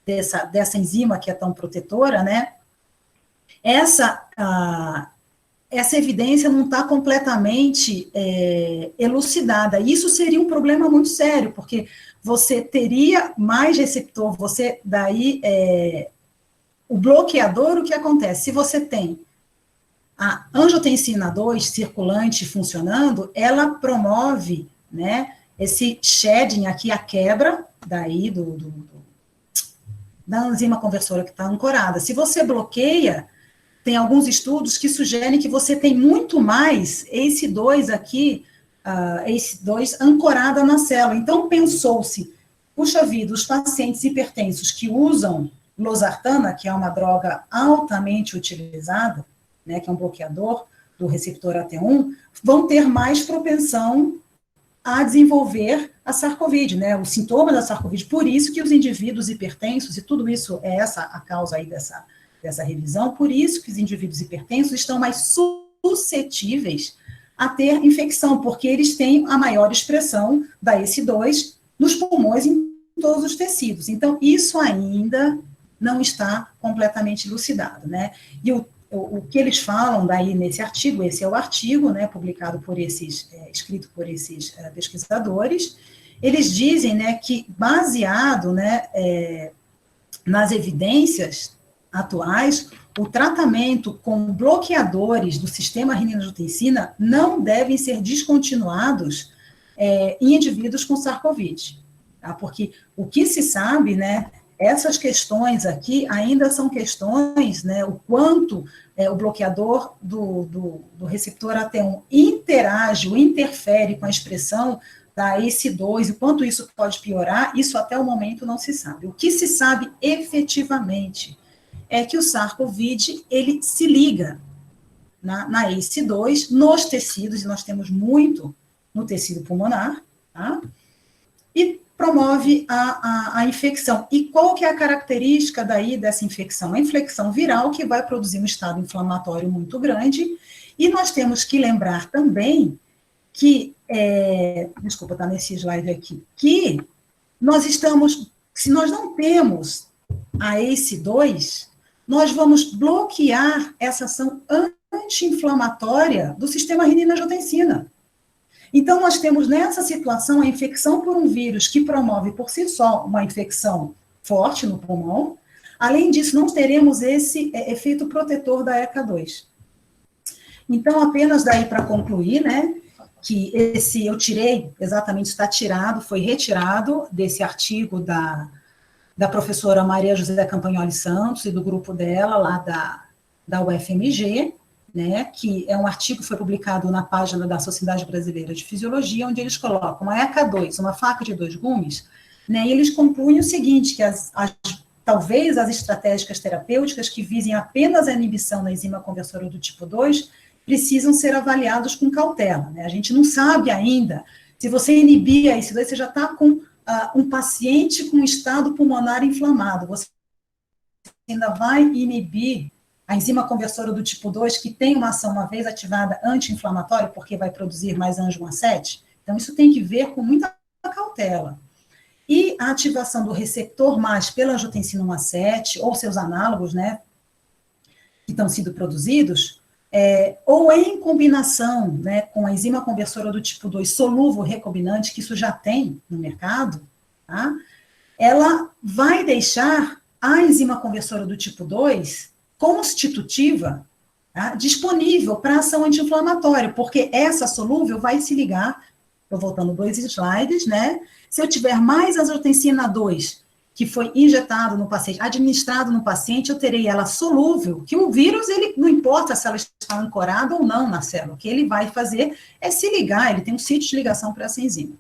dessa enzima que é tão protetora, né, essa evidência não está completamente elucidada. Isso seria um problema muito sério, porque você teria mais receptor, o bloqueador, o que acontece? Se você tem a angiotensina 2 circulante funcionando, ela promove, né, esse shedding aqui, a quebra daí da enzima conversora que está ancorada. Se você bloqueia, tem alguns estudos que sugerem que você tem muito mais ACE2 aqui, ACE2 ancorada na célula. Então, pensou-se, puxa vida, os pacientes hipertensos que usam losartana, que é uma droga altamente utilizada, né, que é um bloqueador do receptor AT1, vão ter mais propensão a desenvolver a SARS-CoV, né, o sintoma da SARS-CoV. Por isso que os indivíduos hipertensos, e tudo isso é essa a causa aí dessa revisão, por isso que os indivíduos hipertensos estão mais suscetíveis a ter infecção, porque eles têm a maior expressão da ACE2 nos pulmões e em todos os tecidos. Então, isso ainda não está completamente elucidado, né? E o que eles falam daí nesse artigo, esse é o artigo, né, publicado por escrito por esses pesquisadores, eles dizem, né, que baseado, né, nas evidências atuais, o tratamento com bloqueadores do sistema renina-angiotensina não devem ser descontinuados em indivíduos com SARS-CoV, tá? Porque o que se sabe, né, essas questões aqui ainda são questões, né, o quanto o bloqueador do receptor AT1 interage ou interfere com a expressão da ACE2, o quanto isso pode piorar, isso até o momento não se sabe. O que se sabe efetivamente é que o SARS-CoV, ele se liga na ACE2, nos tecidos, e nós temos muito no tecido pulmonar, tá? E promove a infecção. E qual que é a característica daí dessa infecção? A infecção viral que vai produzir um estado inflamatório muito grande, e nós temos que lembrar também que, desculpa, está nesse slide aqui, que se nós não temos a ACE2, nós vamos bloquear essa ação anti-inflamatória do sistema renina-angiotensina. Então, nós temos nessa situação a infecção por um vírus que promove por si só uma infecção forte no pulmão. Além disso, não teremos esse efeito protetor da ECA2. Então, apenas daí para concluir, né, que eu tirei, exatamente está tirado, foi retirado desse artigo da professora Maria José Campagnoli Santos e do grupo dela, lá da UFMG, né, que é um artigo que foi publicado na página da Sociedade Brasileira de Fisiologia, onde eles colocam a ECA2, uma faca de dois gumes, né, e eles concluem o seguinte, que talvez as estratégias terapêuticas que visem apenas a inibição da enzima conversora do tipo 2 precisam ser avaliados com cautela, né? A gente não sabe ainda, se você inibir a ACE2, você já está com um paciente com estado pulmonar inflamado, você ainda vai inibir a enzima conversora do tipo 2, que tem uma ação, uma vez ativada, anti-inflamatória, porque vai produzir mais angio 7. Então, isso tem que ver com muita cautela. E a ativação do receptor mais pela angiotensina 1 a 7, ou seus análogos, né, que estão sendo produzidos, ou em combinação, né, com a enzima conversora do tipo 2 solúvel recombinante, que isso já tem no mercado, tá? Ela vai deixar a enzima conversora do tipo 2 constitutiva, tá, disponível para ação anti-inflamatória, porque essa solúvel vai se ligar, estou voltando 2 slides, né? Se eu tiver mais angiotensina 2, que foi injetado no paciente, administrado no paciente, eu terei ela solúvel, que o vírus, ele não importa se ela está ancorada ou não na célula, o que ele vai fazer é se ligar, ele tem um sítio de ligação para essa enzima.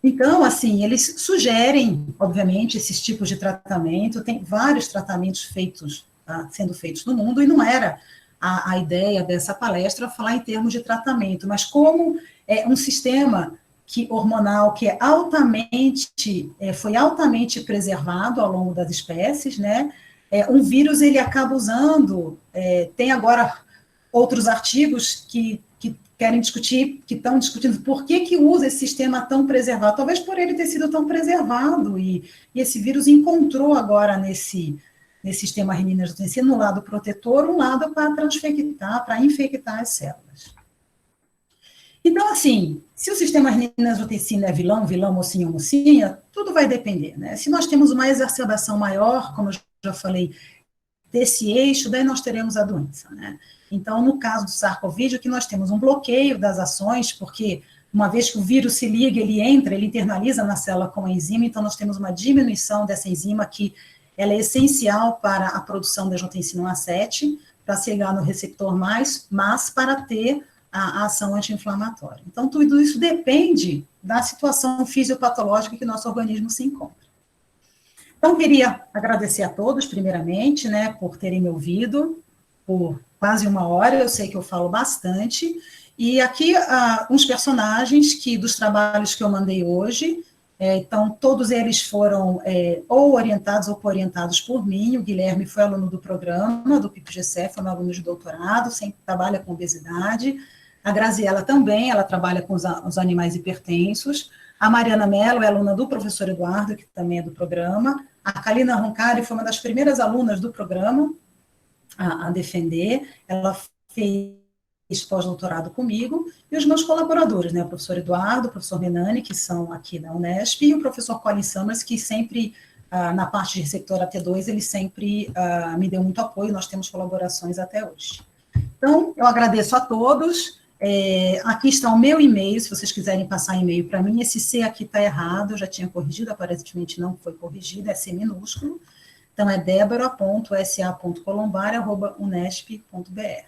Então, assim, eles sugerem, obviamente, esses tipos de tratamento, tem vários tratamentos feitos, tá, sendo feitos no mundo, e não era a ideia dessa palestra falar em termos de tratamento, mas como é um sistema hormonal que foi altamente preservado ao longo das espécies, né? Um vírus, ele acaba usando, tem agora outros artigos que querem discutir, que estão discutindo por que usa esse sistema tão preservado, talvez por ele ter sido tão preservado, e esse vírus encontrou agora nesse sistema renina-angiotensina, no lado protetor, um lado para transfectar, para infectar as células. Então, assim, se o sistema renina-angiotensina é vilão, mocinho, mocinha, tudo vai depender, né? Se nós temos uma exacerbação maior, como eu já falei, desse eixo, daí nós teremos a doença, né? Então, no caso do SARS-CoV, aqui nós temos um bloqueio das ações, porque uma vez que o vírus se liga, ele entra, ele internaliza na célula com a enzima, então nós temos uma diminuição dessa enzima que ela é essencial para a produção da angiotensina 1 a 7, para se ligar no receptor mas para ter a ação anti-inflamatória. Então, tudo isso depende da situação fisiopatológica que nosso organismo se encontra. Então, queria agradecer a todos, primeiramente, né, por terem me ouvido, por quase 1 hora, eu sei que eu falo bastante, e aqui uns personagens dos trabalhos que eu mandei hoje, então todos eles foram ou orientados ou co-orientados por mim. O Guilherme foi aluno do programa, do PIB-GC, foi um aluno de doutorado, sempre trabalha com obesidade. A Graziela também, ela trabalha com os animais hipertensos. A Mariana Mello é aluna do professor Eduardo, que também é do programa. A Kalina Roncari foi uma das primeiras alunas do programa a defender, ela fez pós-doutorado comigo, e os meus colaboradores, né, o professor Eduardo, o professor Menani, que são aqui da Unesp, e o professor Colin Summers, que sempre, na parte de receptor AT2, ele sempre me deu muito apoio, nós temos colaborações até hoje. Então, eu agradeço a todos. Aqui está o meu e-mail, se vocês quiserem passar e-mail para mim. Esse C aqui está errado, eu já tinha corrigido, aparentemente não foi corrigido, é C minúsculo. Então, é debora.sa.colombari@unesp.br.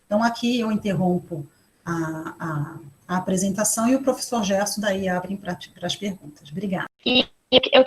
Então, aqui eu interrompo a apresentação e o professor Gerson daí abre para as perguntas. Obrigada. E eu